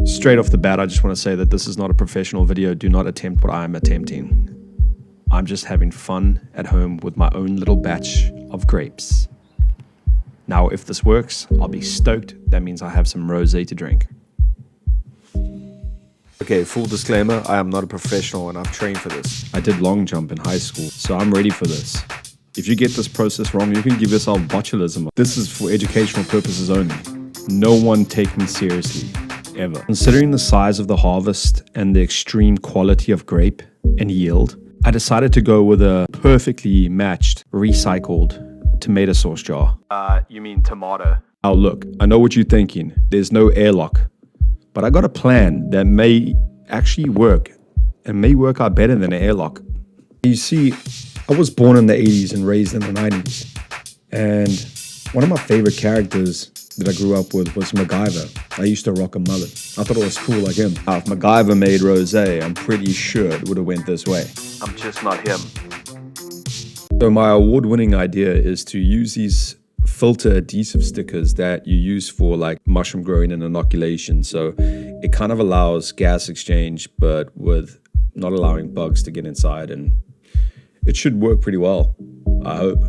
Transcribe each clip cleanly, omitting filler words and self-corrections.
Straight off the bat, I just want to say that this is not a professional video. Do not attempt what I am attempting. I'm just having fun at home with my own little batch of grapes. Now, if this works, I'll be stoked. That means I have some rosé to drink. Okay, full disclaimer, I am not a professional and I've trained for this. I did long jump in high school, so I'm ready for this. If you get this process wrong, you can give yourself botulism. This is for educational purposes only. No one take me seriously, ever. Considering the size of the harvest and the extreme quality of grape and yield, I decided to go with a perfectly matched, recycled tomato sauce jar. You mean tomato? Now look, I know what you're thinking. There's no airlock. But I got a plan that may actually work and may work out better than an airlock. You see, I was born in the 80s and raised in the 90s. And one of my favorite characters that I grew up with was MacGyver. I used to rock a mullet. I thought it was cool like him. Now, if MacGyver made rosé, I'm pretty sure it would have went this way. I'm just not him. So my award-winning idea is to use these filter adhesive stickers that you use for like mushroom growing and inoculation. So it kind of allows gas exchange, but with not allowing bugs to get inside, and it should work pretty well, I hope.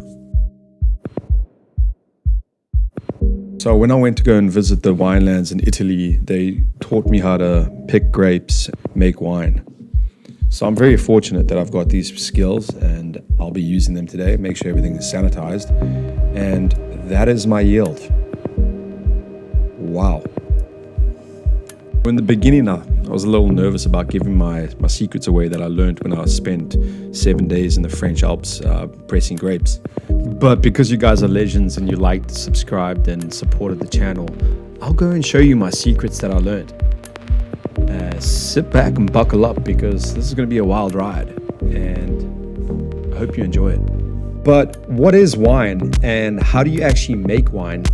So when I went to go and visit the winelands in Italy, they taught me how to pick grapes, make wine. So I'm very fortunate that I've got these skills and I'll be using them today, make sure everything is sanitized. And that is my yield. Wow. In the beginning, I was a little nervous about giving my secrets away that I learned when I spent 7 days in the French Alps pressing grapes. But because you guys are legends and you liked, subscribed, and supported the channel, I'll go and show you my secrets that I learned. Sit back and buckle up because this is going to be a wild ride, and I hope you enjoy it. But what is wine and how do you actually make wine?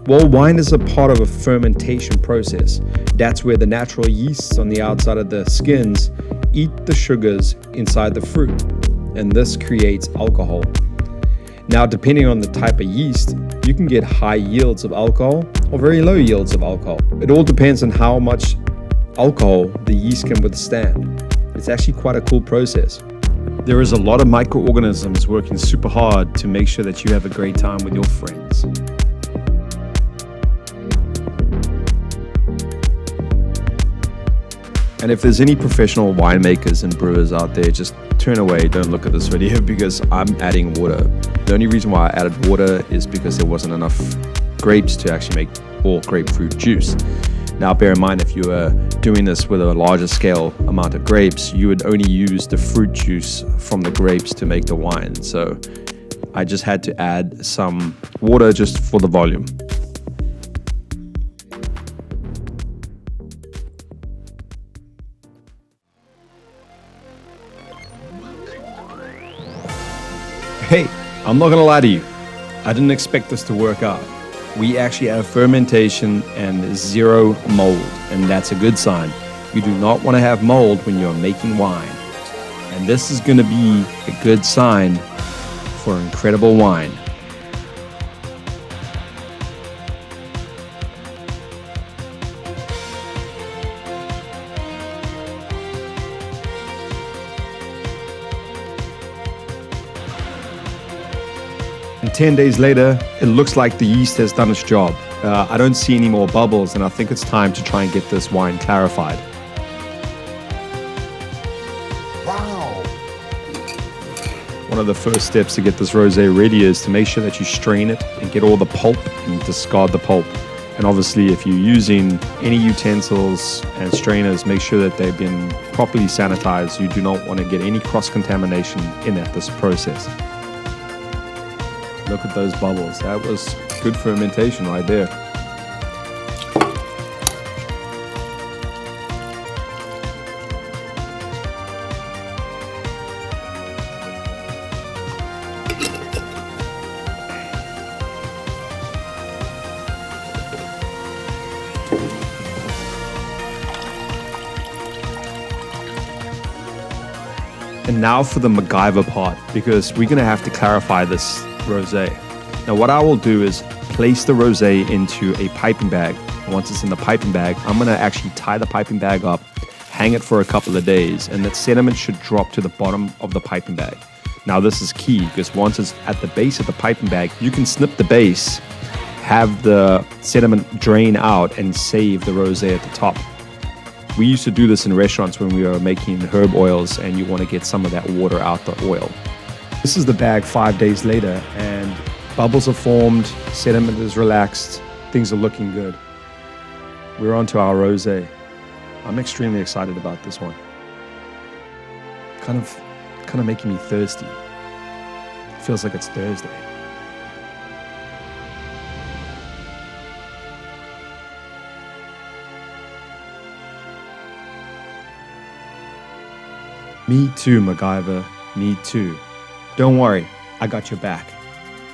Well, wine is a part of a fermentation process. That's where the natural yeasts on the outside of the skins eat the sugars inside the fruit, and this creates alcohol. Now, depending on the type of yeast, you can get high yields of alcohol or very low yields of alcohol. It all depends on how much alcohol the yeast can withstand. It's actually quite a cool process. There is a lot of microorganisms working super hard to make sure that you have a great time with your friends. And if there's any professional winemakers and brewers out there, just turn away, don't look at this video because I'm adding water. The only reason why I added water is because there wasn't enough grapes to actually make all grapefruit juice. Now, bear in mind, if you are doing this with a larger scale amount of grapes, you would only use the fruit juice from the grapes to make the wine. So I just had to add some water just for the volume. Hey, I'm not gonna lie to you. I didn't expect this to work out. We actually have fermentation and 0 mold, and that's a good sign. You do not want to have mold when you're making wine. And this is going to be a good sign for incredible wine. And 10 days later, it looks like the yeast has done its job. I don't see any more bubbles, and I think it's time to try and get this wine clarified. Wow! One of the first steps to get this rosé ready is to make sure that you strain it and get all the pulp and discard the pulp. And obviously, if you're using any utensils and strainers, make sure that they've been properly sanitized. You do not want to get any cross-contamination in this process. Look at those bubbles. That was good fermentation right there. And now for the MacGyver part, because we're going to have to clarify this rosé. Now what I will do is place the rosé into a piping bag Once it's in the piping bag, I'm gonna actually tie the piping bag up, hang it for a couple of days, and that sediment should drop to the bottom of the piping bag. Now this is key because once it's at the base of the piping bag, you can snip the base, have the sediment drain out, and save the rosé at the top. We used to do this in restaurants when we were making herb oils and you want to get some of that water out the oil. This is the bag 5 days later and bubbles are formed, sediment is relaxed, things are looking good. We're on to our rosé. I'm extremely excited about this one. Kind of making me thirsty. Feels like it's Thursday. Me too, MacGyver. Me too. Don't worry, I got your back.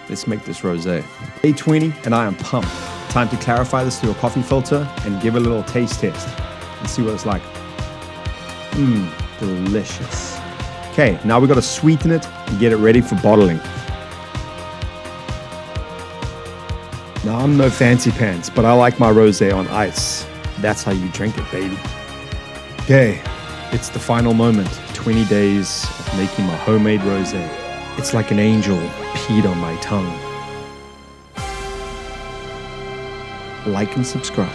Let's make this rosé. Day 20 and I am pumped. Time to clarify this through a coffee filter and give it a little taste test and see what it's like. Delicious. Okay, now we got to sweeten it and get it ready for bottling. Now I'm no fancy pants, but I like my rosé on ice. That's how you drink it, baby. Okay, it's the final moment. 20 days of making my homemade rosé. It's like an angel peed on my tongue. Like and subscribe.